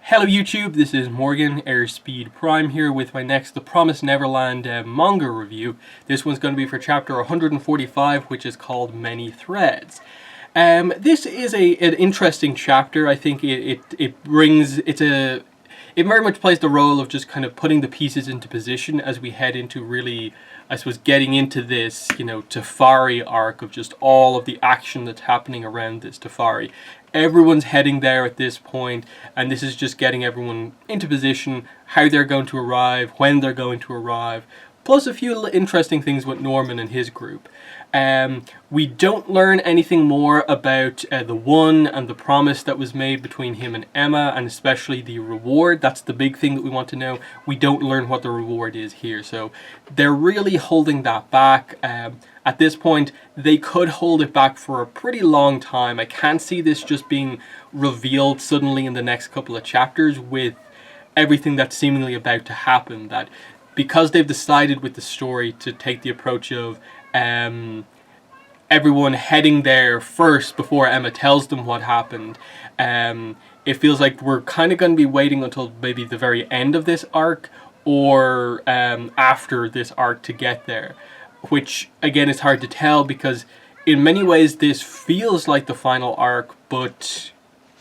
Hello YouTube, this is Morgan, Airspeed Prime here with my next The Promised Neverland manga review. This one's going to be for chapter 145, which is called Many Threads. This is an interesting chapter. I think it very much plays the role of just kind of putting the pieces into position as we head into really, I suppose, getting into this, Tefari arc of just all of the action that's happening around this Tefari. Everyone's heading there at this point, and this is just getting everyone into position, how they're going to arrive, when they're going to arrive, plus a few interesting things with Norman and his group. We don't learn anything more about the one and the promise that was made between him and Emma, and especially the reward. That's the big thing that we want to know. We don't learn what the reward is here, so they're really holding that back. At this point, they could hold it back for a pretty long time. I can't see this just being revealed suddenly in the next couple of chapters with everything that's seemingly about to happen. That because they've decided with the story to take the approach of everyone heading there first before Emma tells them what happened, it feels like we're kind of going to be waiting until maybe the very end of this arc or after this arc to get there. Which, again, is hard to tell because in many ways this feels like the final arc, but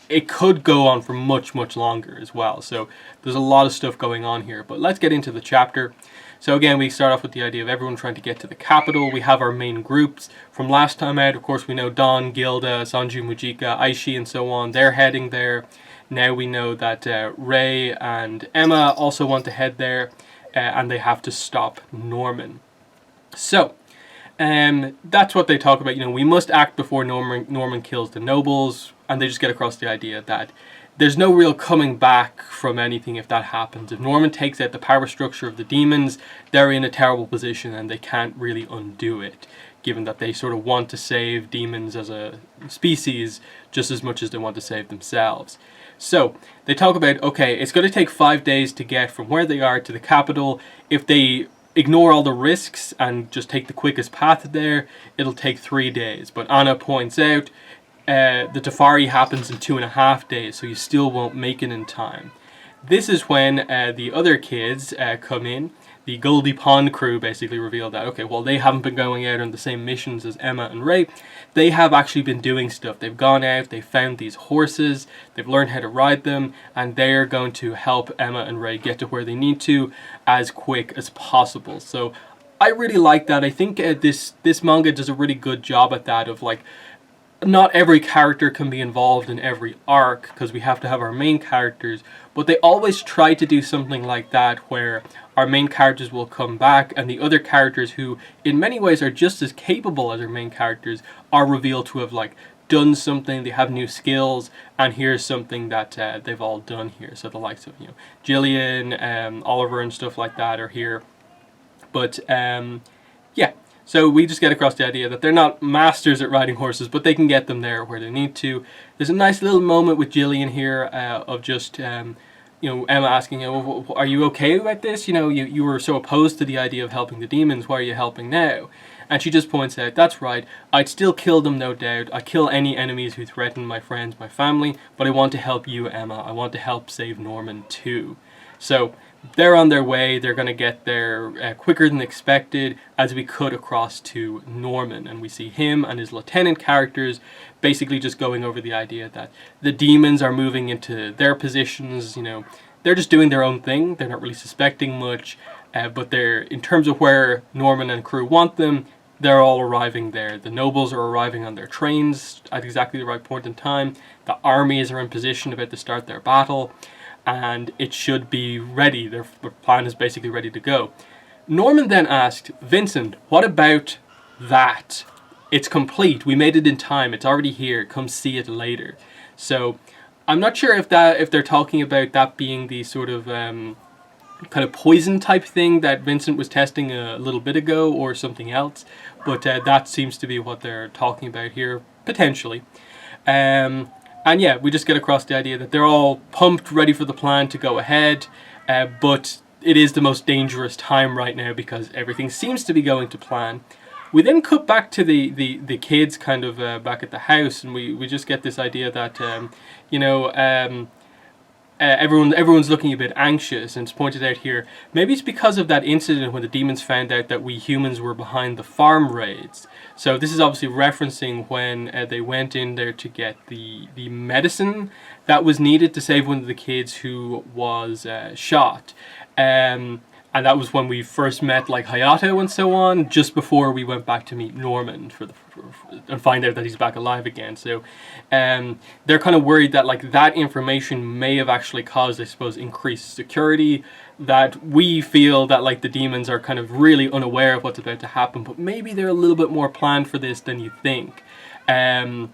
it could go on for much, much longer as well. So there's a lot of stuff going on here, but let's get into the chapter. So again, we start off with the idea of everyone trying to get to the capital. We have our main groups from last time out. Of course, we know Dawn, Gilda, Sanju, Mujika, Aishi, and so on. They're heading there. Now we know that Ray and Emma also want to head there, and they have to stop Norman. So, that's what they talk about. We must act before Norman kills the nobles, and they just get across the idea that there's no real coming back from anything if that happens. If Norman takes out the power structure of the demons, they're in a terrible position and they can't really undo it, given that they sort of want to save demons as a species just as much as they want to save themselves. So, they talk about, okay, it's going to take 5 days to get from where they are to the capital. If they ignore all the risks and just take the quickest path there, it'll take 3 days. But Anna points out the Tefari happens in 2.5 days, so you still won't make it in time. This is when the other kids come in. The Goldie Pond crew basically reveal that, okay, well, they haven't been going out on the same missions as Emma and Ray. They have actually been doing stuff. They've gone out, they've found these horses, they've learned how to ride them, and they're going to help Emma and Ray get to where they need to as quick as possible. So I really like that. I think this manga does a really good job at that, of like, not every character can be involved in every arc because we have to have our main characters, but they always try to do something like that where our main characters will come back and the other characters, who in many ways are just as capable as our main characters, are revealed to have like done something. They have new skills, and here's something that they've all done here. So the likes of Jillian, Oliver and stuff like that are here. But yeah. So we just get across the idea that they're not masters at riding horses, but they can get them there where they need to. There's a nice little moment with Jillian here of just, Emma asking, are you okay with this? You were so opposed to the idea of helping the demons. Why are you helping now? And she just points out, that's right, I'd still kill them, no doubt. I'd kill any enemies who threaten my friends, my family, but I want to help you, Emma. I want to help save Norman too. So they're on their way. They're going to get there quicker than expected as we cut across to Norman. And we see him and his lieutenant characters basically just going over the idea that the demons are moving into their positions. They're just doing their own thing. They're not really suspecting much. But they're, in terms of where Norman and crew want them, they're all arriving there. The nobles are arriving on their trains at exactly the right point in time. The armies are in position about to start their battle. And it should be ready. Their plan is basically ready to go. Norman then asked, Vincent, what about that? It's complete. We made it in time. It's already here. Come see it later. So I'm not sure if they're talking about that being the sort of kind of poison type thing that Vincent was testing a little bit ago, or something else. But that seems to be what they're talking about here, potentially. And yeah, we just get across the idea that they're all pumped, ready for the plan to go ahead, but it is the most dangerous time right now because everything seems to be going to plan. We then cut back to the kids kind of back at the house, and we just get this idea that, everyone's looking a bit anxious, and it's pointed out here, maybe it's because of that incident when the demons found out that we humans were behind the farm raids. So this is obviously referencing when they went in there to get the medicine that was needed to save one of the kids who was shot. And that was when we first met like Hayato and so on, just before we went back to meet Norman and find out that he's back alive again. So they're kind of worried that like that information may have actually caused, I suppose, increased security, that we feel that like the demons are kind of really unaware of what's about to happen, but maybe they're a little bit more planned for this than you think. And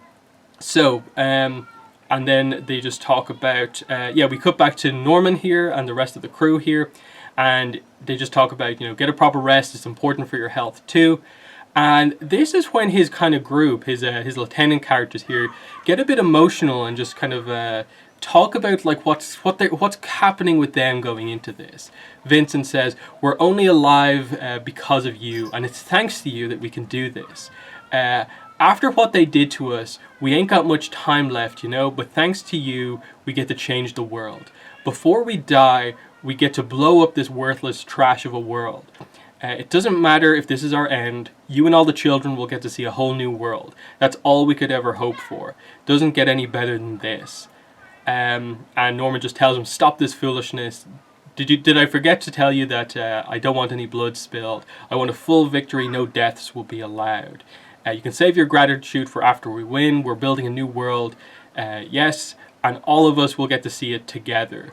then they just talk about, we cut back to Norman here and the rest of the crew here, and they just talk about, get a proper rest, it's important for your health too. And this is when his kind of group, his lieutenant characters here, get a bit emotional and just kind of talk about like what's happening with them going into this. Vincent says, "We're only alive because of you, and it's thanks to you that we can do this. After what they did to us, we ain't got much time left, but thanks to you, we get to change the world. Before we die, we get to blow up this worthless trash of a world. It doesn't matter if this is our end, you and all the children will get to see a whole new world. That's all we could ever hope for. Doesn't get any better than this." And Norman just tells him, "Stop this foolishness. Did I forget to tell you that I don't want any blood spilled? I want a full victory, no deaths will be allowed. You can save your gratitude for after we win. We're building a new world. Yes, and all of us will get to see it together.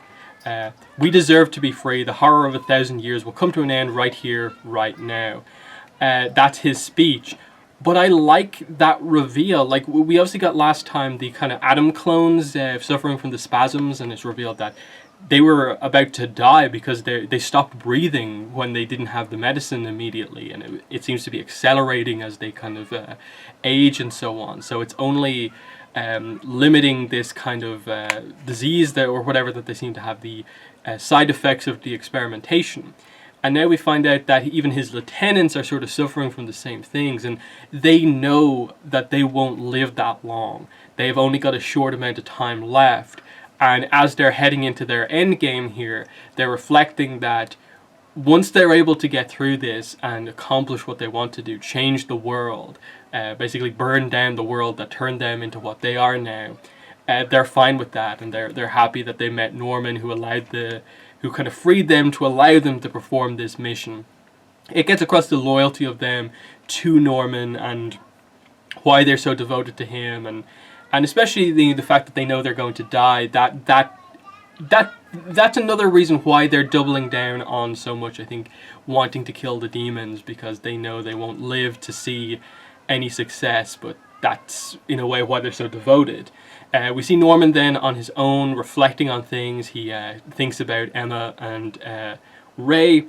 We deserve to be free. The horror of 1,000 years will come to an end right here, right now." That's his speech. But I like that reveal. Like, we obviously got last time the kind of Adam clones suffering from the spasms, and it's revealed that they were about to die because they stopped breathing when they didn't have the medicine immediately, and it seems to be accelerating as they kind of age and so on. So it's only limiting this kind of disease or whatever that they seem to have, the side effects of the experimentation. And now we find out that even his lieutenants are sort of suffering from the same things, and they know that they won't live that long. They've only got a short amount of time left. And as they're heading into their end game here, they're reflecting that once they're able to get through this and accomplish what they want to do, change the world, basically burn down the world that turned them into what they are now, they're fine with that, and they're happy that they met Norman, who kind of freed them to allow them to perform this mission. It gets across the loyalty of them to Norman and why they're so devoted to him, and especially the fact that they know they're going to die. That's another reason why they're doubling down on so much, I think, wanting to kill the demons, because they know they won't live to see any success, but that's in a way why they're so devoted. We see Norman then on his own, reflecting on things. He thinks about Emma and Ray,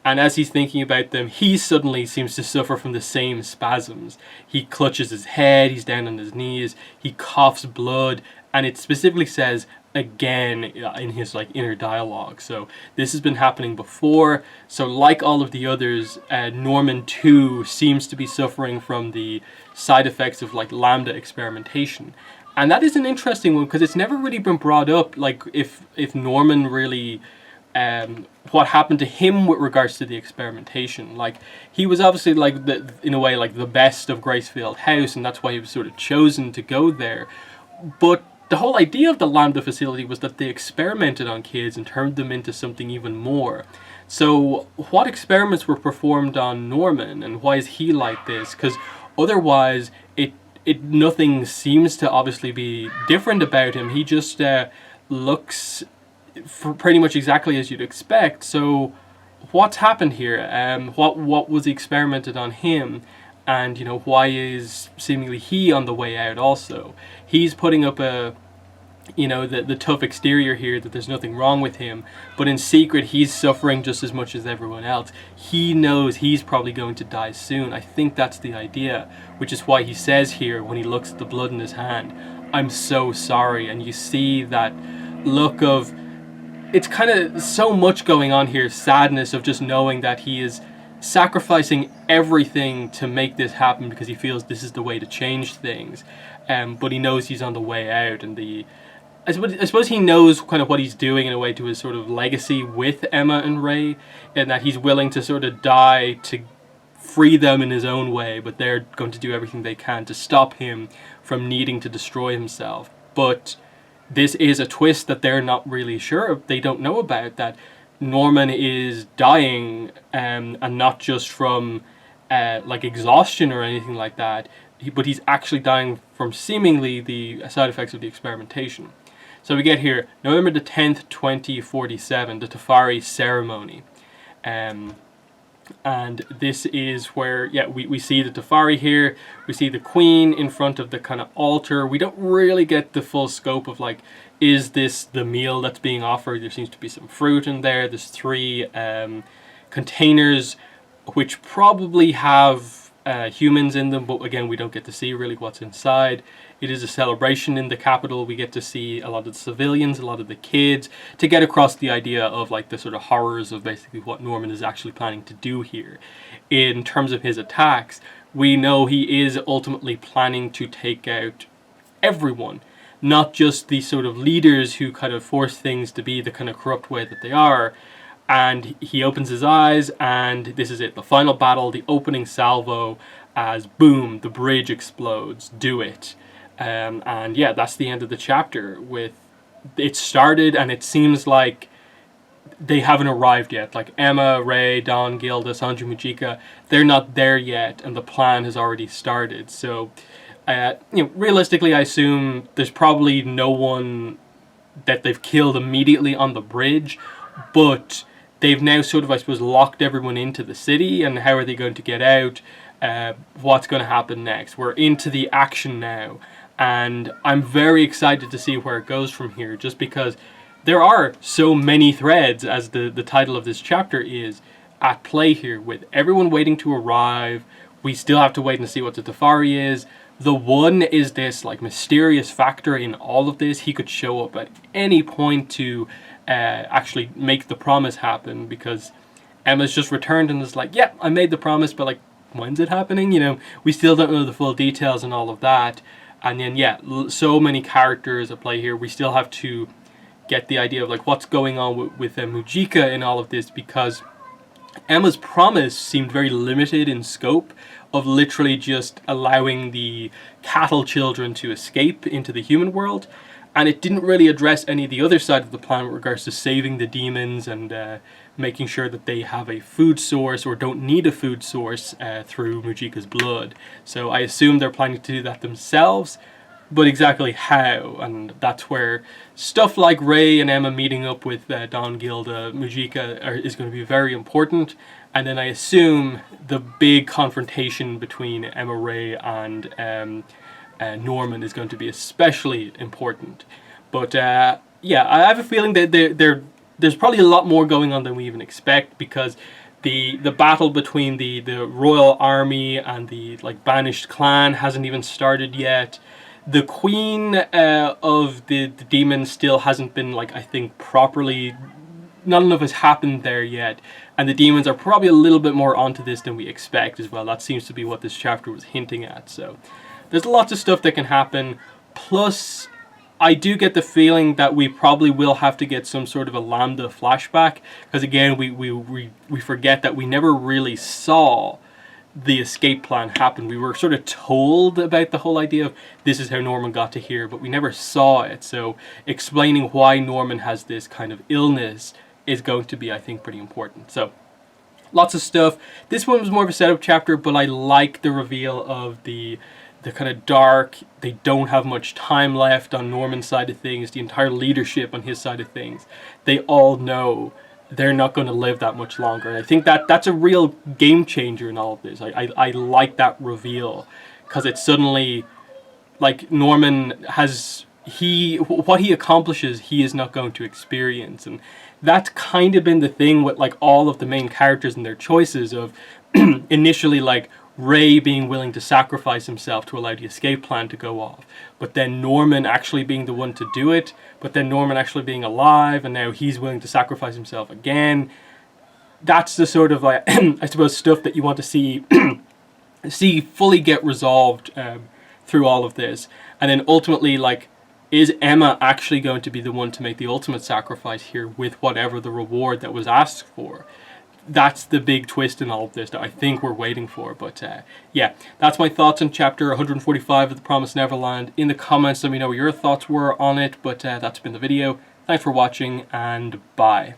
and as he's thinking about them, he suddenly seems to suffer from the same spasms. He clutches his head, he's down on his knees, he coughs blood, and it specifically says again in his inner dialogue. So this has been happening before. So like all of the others, Norman too seems to be suffering from the side effects of lambda experimentation. And that is an interesting one, because it's never really been brought up, if Norman really, what happened to him with regards to the experimentation. He was obviously in a way the best of Gracefield House, and that's why he was sort of chosen to go there. But the whole idea of the Lambda facility was that they experimented on kids and turned them into something even more. So what experiments were performed on Norman, and why is he like this? Because otherwise nothing seems to obviously be different about him. He just looks pretty much exactly as you'd expect. So what's happened here? What was experimented on him? And why is seemingly he on the way out also? He's putting up the tough exterior here, that there's nothing wrong with him, but in secret he's suffering just as much as everyone else. He knows he's probably going to die soon. I think that's the idea, which is why he says here, when he looks at the blood in his hand, "I'm so sorry." And you see that look of, it's kind of so much going on here, sadness of just knowing that he is sacrificing everything to make this happen, because he feels this is the way to change things, but he knows he's on the way out, and I suppose he knows kind of what he's doing in a way to his sort of legacy with Emma and Ray, and that he's willing to sort of die to free them in his own way, but they're going to do everything they can to stop him from needing to destroy himself. But this is a twist that they're not really sure of. They don't know about, that Norman is dying, and not just from like exhaustion or anything like that, but he's actually dying from seemingly the side effects of the experimentation. So we get here, November the 10th, 2047, the Tefari ceremony. And this is where, we see the Tefari here. We see the Queen in front of the kind of altar. We don't really get the full scope of, like, is this the meal that's being offered? There seems to be some fruit in there. There's 3 containers which probably have humans in them, but again, we don't get to see really what's inside. It is a celebration in the capital. We get to see a lot of the civilians, a lot of the kids, to get across the idea of, like, the sort of horrors of basically what Norman is actually planning to do here. In terms of his attacks, we know he is ultimately planning to take out everyone, not just the sort of leaders who kind of force things to be the kind of corrupt way that they are. And he opens his eyes, and this is it, the final battle, the opening salvo, as boom, the bridge explodes. Do it. And yeah, that's the end of the chapter. With it started, and it seems like they haven't arrived yet. Like Emma, Ray, Don, Gilda, Sanju, Mujika, they're not there yet, and the plan has already started. So, realistically, I assume there's probably no one that they've killed immediately on the bridge, but they've now sort of, I suppose, locked everyone into the city, and how are they going to get out? What's going to happen next? We're into the action now, and I'm very excited to see where it goes from here, just because there are so many threads, as the title of this chapter is, at play here, with everyone waiting to arrive. We still have to wait and see what the Tefari is. The One is this, like, mysterious factor in all of this. He could show up at any point to actually make the promise happen, because Emma's just returned and is like, I made the promise, but, like, when's it happening? We still don't know the full details and all of that. And then, so many characters at play here. We still have to get the idea of, like, what's going on with Mujika in all of this, because Emma's promise seemed very limited in scope, of literally just allowing the cattle children to escape into the human world, and it didn't really address any of the other side of the plan with regards to saving the demons and making sure that they have a food source, or don't need a food source, through Mujika's blood. So I assume they're planning to do that themselves, but exactly how, and that's where stuff like Ray and Emma meeting up with Don, Gilda, Mujika is going to be very important. And then I assume the big confrontation between Emma, Ray, and Norman is going to be especially important. But I have a feeling that there's probably a lot more going on than we even expect, because the battle between the royal army and the, like, banished clan hasn't even started yet. The queen of the demons still hasn't been, like, I think, properly, not enough has happened there yet, and the demons are probably a little bit more onto this than we expect as well. That seems to be what this chapter was hinting at. So there's lots of stuff that can happen. Plus, I do get the feeling that we probably will have to get some sort of a Lambda flashback, because again, we forget that we never really saw the escape plan happen. We were sort of told about the whole idea of this is how Norman got to here, but we never saw it. So explaining why Norman has this kind of illness is going to be, I think, pretty important. So lots of stuff. This one was more of a setup chapter, but I like the reveal of the kind of dark, they don't have much time left on Norman's side of things, the entire leadership on his side of things. They all know they're not going to live that much longer. And I think that's a real game changer in all of this. I like that reveal, because it's suddenly like Norman has, what he accomplishes, he is not going to experience. And that's kind of been the thing with, like, all of the main characters and their choices of initially, like, Ray being willing to sacrifice himself to allow the escape plan to go off, but then Norman actually being the one to do it, but then Norman actually being alive, and now he's willing to sacrifice himself again. That's the sort of, like, I suppose, stuff that you want to see fully get resolved through all of this. And then ultimately, like, is Emma actually going to be the one to make the ultimate sacrifice here with whatever the reward that was asked for? That's the big twist in all of this that I think we're waiting for. But yeah, that's my thoughts on chapter 145 of The Promised Neverland. In the comments, let me know what your thoughts were on it. But that's been the video. Thanks for watching, and bye.